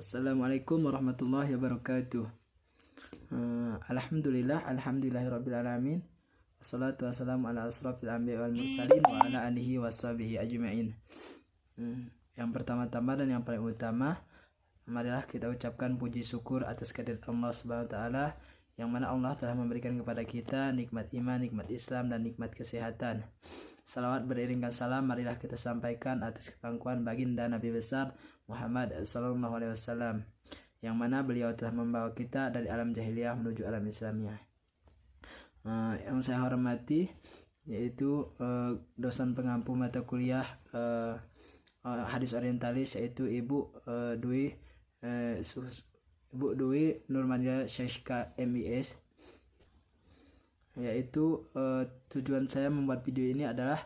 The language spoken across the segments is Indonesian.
Assalamualaikum warahmatullahi wabarakatuh. Alhamdulillahirabbil alamin. Wassalatu wassalamu ala asrafil anbiya wal mursalin wa ala alihi washabihi ajmain. Yang pertama-tama dan yang paling utama, marilah kita ucapkan puji syukur atas kehadirat Allah Subhanahu wa taala, yang mana Allah telah memberikan kepada kita nikmat iman, nikmat Islam, dan nikmat kesehatan. Salawat beriringkan salam marilah kita sampaikan atas kepangkuan baginda Nabi besar Muhammad sallallahu alaihi wasallam, yang mana beliau telah membawa kita dari alam jahiliyah menuju alam Islamiyah. Yang saya hormati yaitu dosen pengampu mata kuliah hadis orientalis, yaitu Ibu Dwi Nurmania Syashka MIS. Yaitu tujuan saya membuat video ini adalah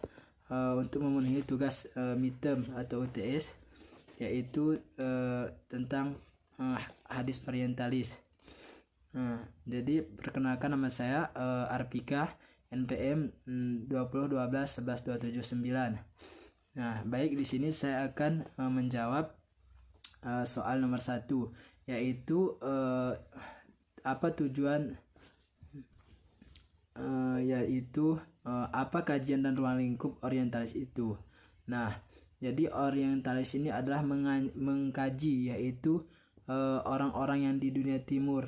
untuk memenuhi tugas midterm atau UTS, yaitu tentang hadis orientalis. Jadi perkenalkan, nama saya Arpika, NPM 2012112779. Nah, baik, di sini saya akan menjawab soal nomor 1, yaitu apa tujuan apa kajian dan ruang lingkup orientalis itu. Nah, jadi orientalis ini adalah mengkaji, yaitu orang-orang yang di dunia timur,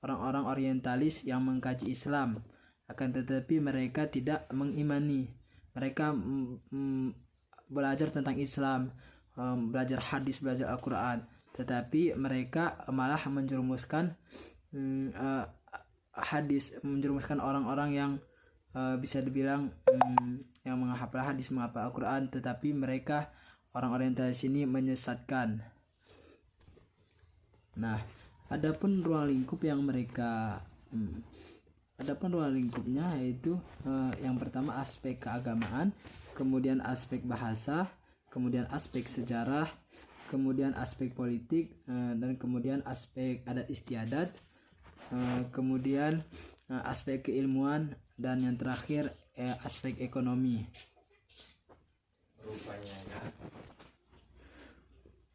orang-orang orientalis yang mengkaji Islam, akan tetapi mereka tidak mengimani. Mereka belajar tentang Islam, belajar hadis, belajar Al-Quran, tetapi mereka malah menjerumuskan menjerumuskan orang-orang yang bisa dibilang yang menghafal hadis, menghafal Al-Quran, tetapi mereka orang orientalis ini menyesatkan. Nah, adapun ruang lingkup yang mereka ruang lingkupnya yaitu yang pertama aspek keagamaan, kemudian aspek bahasa, kemudian aspek sejarah, kemudian aspek politik, dan kemudian aspek adat istiadat, kemudian aspek keilmuan, dan yang terakhir aspek ekonomi.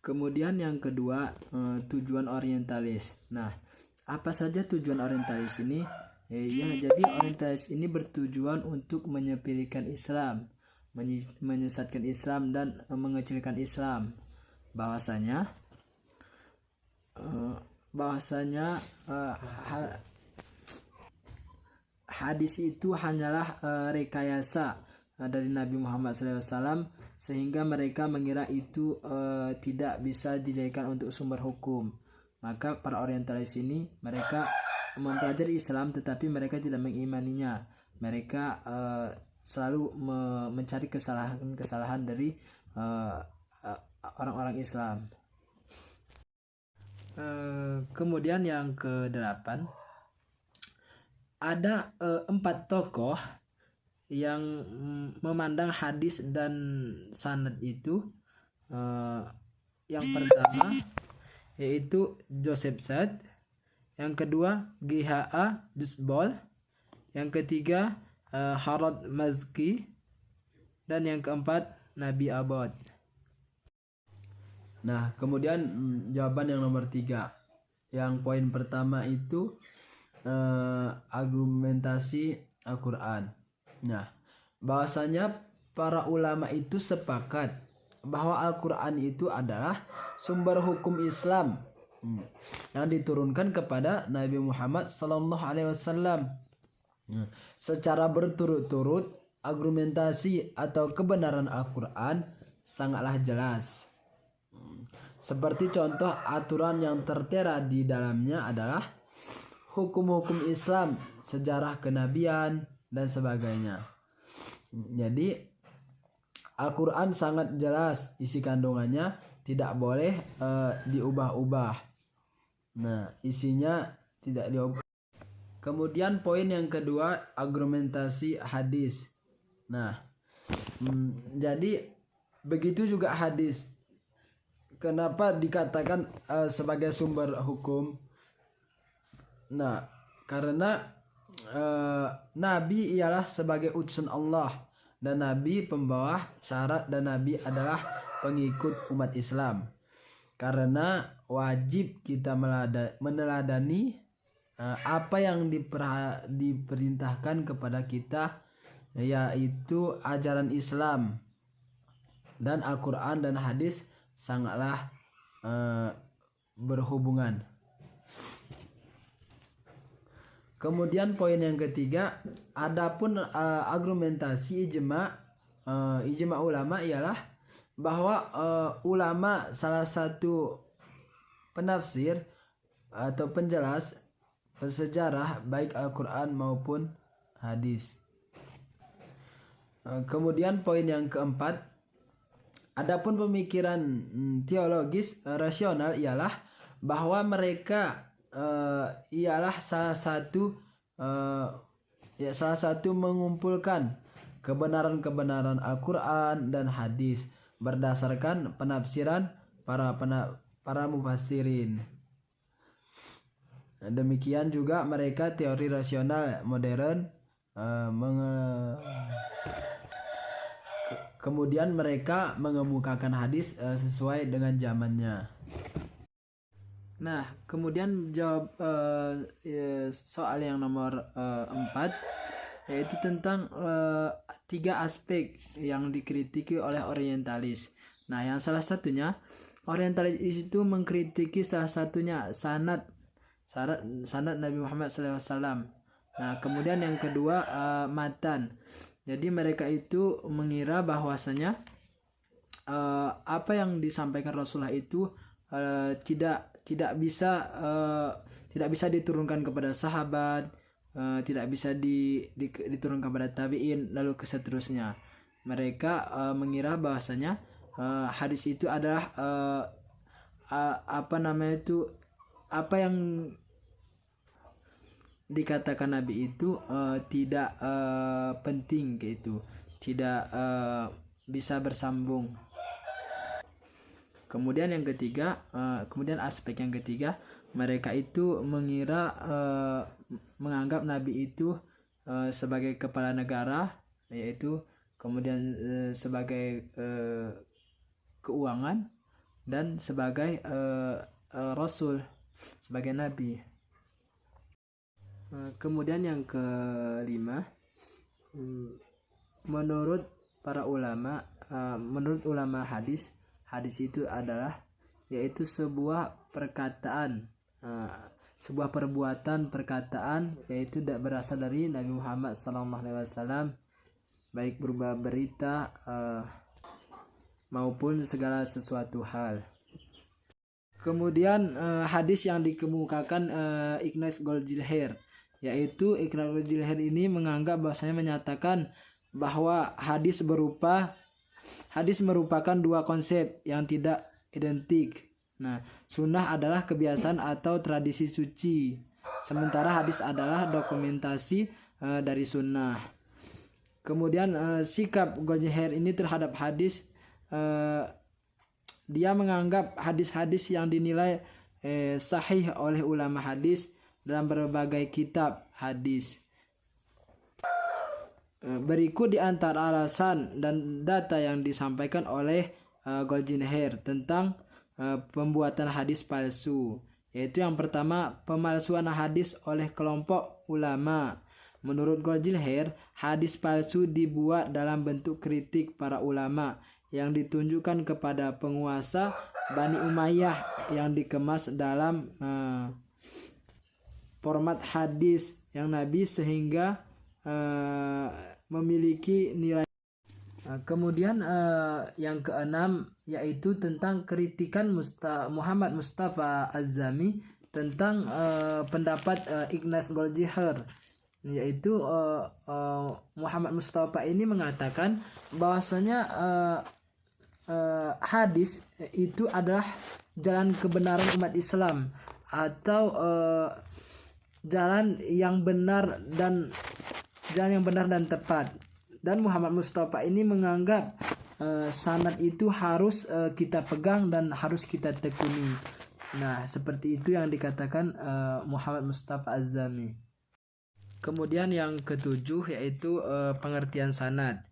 Kemudian yang kedua, tujuan orientalis. Nah, apa saja tujuan orientalis ini? Jadi orientalis ini bertujuan untuk menyepelekan Islam, menyesatkan Islam, dan mengecilkan Islam. Bahwasanya hadis itu hanyalah rekayasa dari Nabi Muhammad SAW, sehingga mereka mengira itu tidak bisa dijadikan untuk sumber hukum. Maka para orientalis ini mereka mempelajari Islam, tetapi mereka tidak mengimaninya. Mereka selalu mencari kesalahan dari orang-orang Islam. Kemudian yang ke-8, ada 4 tokoh yang memandang hadis dan sanad itu. Yang pertama yaitu Joseph Saad, yang kedua G.H.A. Dusbol, yang ketiga Harod Mazki, dan yang keempat Nabi Abad. Nah, kemudian jawaban yang nomor 3, yang poin pertama itu argumentasi Al-Quran. Nah, bahwasanya para ulama itu sepakat bahwa Al-Quran itu adalah sumber hukum Islam yang diturunkan kepada Nabi Muhammad sallallahu alaihi wasallam. Secara berturut-turut, argumentasi atau kebenaran Al-Quran sangatlah jelas. Seperti contoh aturan yang tertera di dalamnya adalah hukum-hukum Islam, sejarah kenabian, dan sebagainya. Jadi Al-Quran sangat jelas isi kandungannya, tidak boleh diubah-ubah. Nah, isinya tidak diubah. Kemudian poin yang kedua, argumentasi hadis. Nah, jadi begitu juga hadis. Kenapa dikatakan sebagai sumber hukum? Nah, karena Nabi ialah sebagai utusan Allah, dan Nabi pembawa syarat, dan Nabi adalah pengikut umat Islam. karena wajib kita meneladani apa yang diperintahkan kepada kita, yaitu ajaran Islam dan Al-Quran dan hadis sangatlah berhubungan. Kemudian poin yang ketiga, adapun argumentasi ijma ulama ialah bahwa ulama salah satu penafsir atau penjelas sejarah baik Al-Quran maupun hadis. Kemudian poin yang keempat, adapun pemikiran teologis rasional ialah bahwa mereka ialah salah satu mengumpulkan kebenaran-kebenaran Al-Quran dan hadis berdasarkan penafsiran para mufassirin. Demikian juga mereka teori rasional modern kemudian mereka mengemukakan hadis sesuai dengan zamannya. Nah, kemudian jawab soal yang nomor 4, yaitu tentang 3 aspek yang dikritiki oleh orientalis. Nah, yang salah satunya orientalis itu mengkritiki salah satunya sanad Nabi Muhammad SAW. Nah, kemudian yang kedua matan. Jadi mereka itu mengira bahwasanya apa yang disampaikan Rasulullah itu tidak bisa diturunkan kepada sahabat, tidak bisa diturunkan kepada tabi'in, lalu seterusnya. Mereka mengira bahwasanya hadis itu adalah apa yang dikatakan Nabi itu tidak penting, gitu, tidak bisa bersambung. Kemudian yang ketiga, aspek yang ketiga, mereka itu menganggap Nabi itu sebagai kepala negara, yaitu kemudian sebagai keuangan dan sebagai Rasul, sebagai Nabi. Kemudian yang kelima, menurut ulama hadis itu adalah yaitu sebuah perkataan, sebuah perkataan yaitu berasal dari Nabi Muhammad SAW, baik berupa berita maupun segala sesuatu hal. Kemudian hadis yang dikemukakan Ignaz Goldziher, yaitu Ignaz Goldziher ini menganggap bahwasanya menyatakan bahwa hadis merupakan dua konsep yang tidak identik. Nah, sunnah adalah kebiasaan atau tradisi suci, sementara hadis adalah dokumentasi dari sunnah. Kemudian sikap Goldziher ini terhadap hadis, dia menganggap hadis-hadis yang dinilai sahih oleh ulama hadis dalam berbagai kitab hadis. Berikut di antara alasan dan data yang disampaikan oleh Goldziher tentang pembuatan hadis palsu, yaitu yang pertama, pemalsuan hadis oleh kelompok ulama. Menurut Goldziher, hadis palsu dibuat dalam bentuk kritik para ulama yang ditunjukkan kepada penguasa Bani Umayyah yang dikemas dalam format hadis yang Nabi sehingga memiliki nilai. Kemudian yang keenam, yaitu tentang kritikan Muhammad Mustafa Az-Zami tentang pendapat Ignaz Goldziher, yaitu Muhammad Mustafa ini mengatakan bahwasanya hadis itu adalah jalan kebenaran umat Islam, atau jalan yang benar dan tepat. Dan Muhammad Mustafa ini menganggap sanad itu harus kita pegang dan harus kita tekuni. Nah, seperti itu yang dikatakan Muhammad Mustafa Az-Zami. Kemudian yang ketujuh, yaitu pengertian sanad.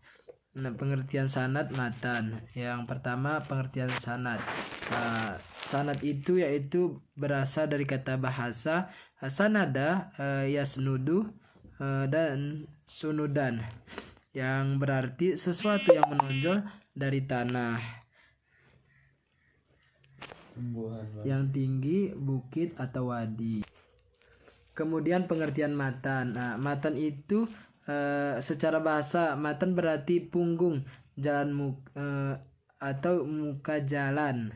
Nah, pengertian sanad matan. Yang pertama, pengertian sanad. Sanad itu yaitu berasal dari kata bahasa sanada, yasnudu, dan sunudan, yang berarti sesuatu yang menonjol dari tanah yang tinggi, bukit atau wadi. Kemudian pengertian matan. Nah, matan itu secara bahasa matan berarti punggung, jalan atau muka jalan,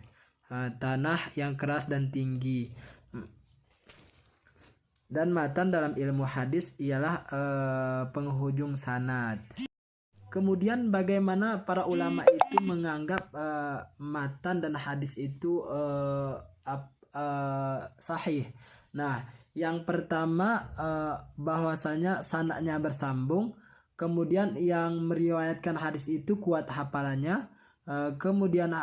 tanah yang keras dan tinggi. Dan matan dalam ilmu hadis ialah penghujung sanad. Kemudian bagaimana para ulama itu menganggap matan dan hadis itu sahih. Nah, yang pertama bahwasanya sanadnya bersambung, kemudian yang meriwayatkan hadis itu kuat hafalannya, kemudian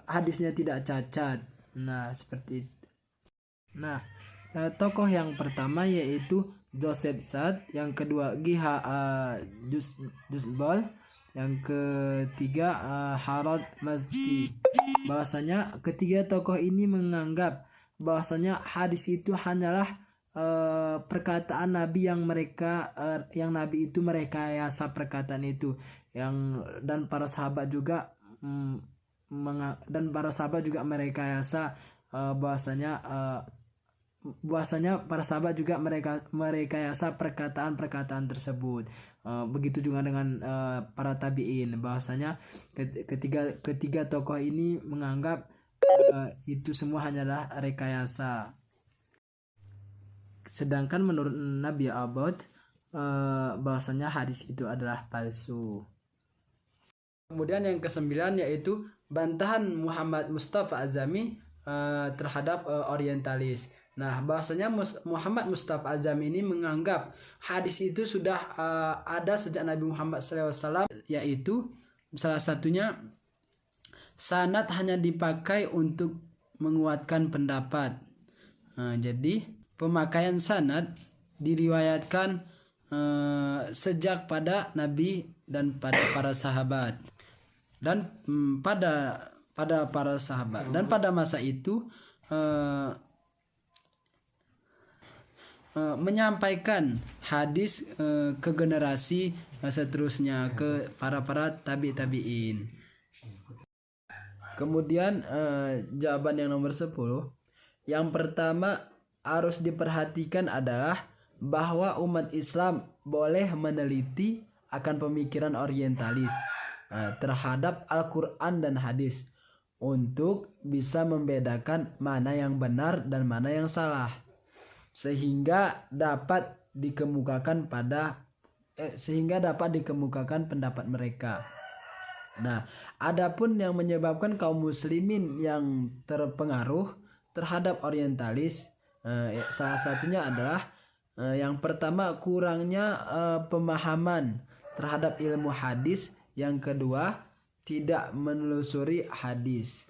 hadisnya tidak cacat. Nah, seperti itu. Nah, tokoh yang pertama yaitu Joseph Sad, yang kedua Giha Dusbol, yang ketiga Harold Mazki. Bahwasanya ketiga tokoh ini menganggap bahwasanya hadis itu hanyalah perkataan Nabi yang Nabi itu merekayasa perkataan itu, dan para sahabat juga merekayasa bahwasanya para sahabat juga merekayasa perkataan tersebut. Begitu juga dengan para tabi'in, bahwasanya ketiga tokoh ini menganggap itu semua hanyalah rekayasa. Sedangkan menurut Nabi Abad bahwasanya hadis itu adalah palsu. Kemudian yang ke-9 yaitu bantahan Muhammad Mustafa Azami terhadap orientalis. Nah, bahasanya Muhammad Mustafa Azami ini menganggap hadis itu sudah ada sejak Nabi Muhammad SAW, yaitu salah satunya sanad hanya dipakai untuk menguatkan pendapat. Jadi pemakaian sanad diriwayatkan sejak pada Nabi dan pada para sahabat, dan pada para sahabat, dan pada masa itu menyampaikan hadis ke generasi seterusnya, ke para tabi'in. Kemudian jawaban yang nomor 10, yang pertama harus diperhatikan adalah bahwa umat Islam boleh meneliti akan pemikiran orientalis terhadap Al-Quran dan hadis untuk bisa membedakan mana yang benar dan mana yang salah, sehingga dapat dikemukakan pendapat mereka. Nah, adapun yang menyebabkan kaum muslimin yang terpengaruh terhadap orientalis, salah satunya adalah yang pertama kurangnya pemahaman terhadap ilmu hadis, yang kedua tidak menelusuri hadis.